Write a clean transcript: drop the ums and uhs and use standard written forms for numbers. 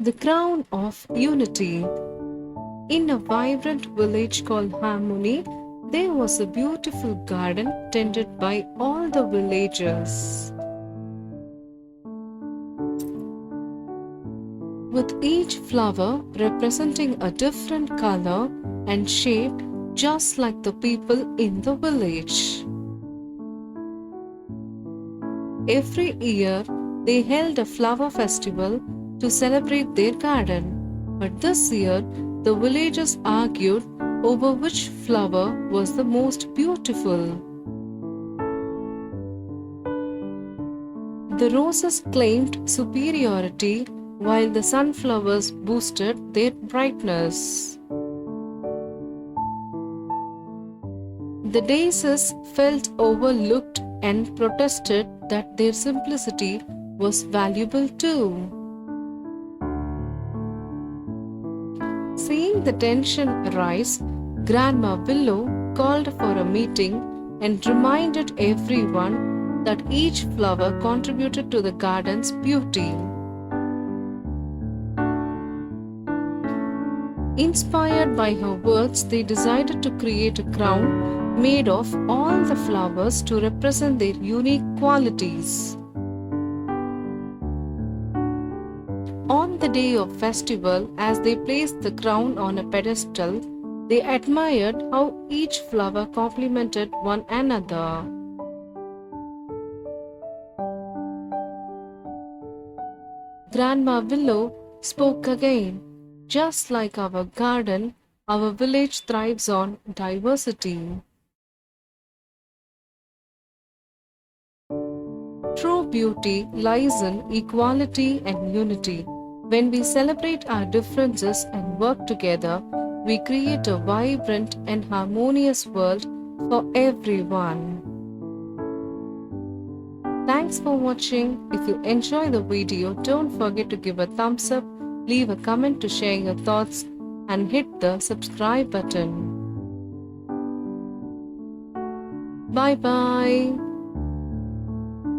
The crown of unity. In a vibrant village called Harmony, there was a beautiful garden tended by all the villagers. With each flower representing a different color and shaped just like the people in the village. Every year, they held a flower festival to celebrate their garden. But this year, the villagers argued over which flower was the most beautiful. The roses claimed superiority while the sunflowers boosted their brightness. The daisies felt overlooked and protested that their simplicity was valuable too. Seeing the tension arise, Grandma Willow called for a meeting and reminded everyone that each flower contributed to the garden's beauty. Inspired by her words, they decided to create a crown made of all the flowers to represent their unique qualities. On the day of festival, as they placed the crown on a pedestal, they admired how each flower complemented one another. Grandma Willow spoke again. Just like our garden, our village thrives on diversity. True beauty lies in equality and unity. When we celebrate our differences and work together, we create a vibrant and harmonious world for everyone. Thanks for watching. If you enjoy the video, don't forget to give a thumbs up, leave a comment to share your thoughts, and hit the subscribe button. Bye bye.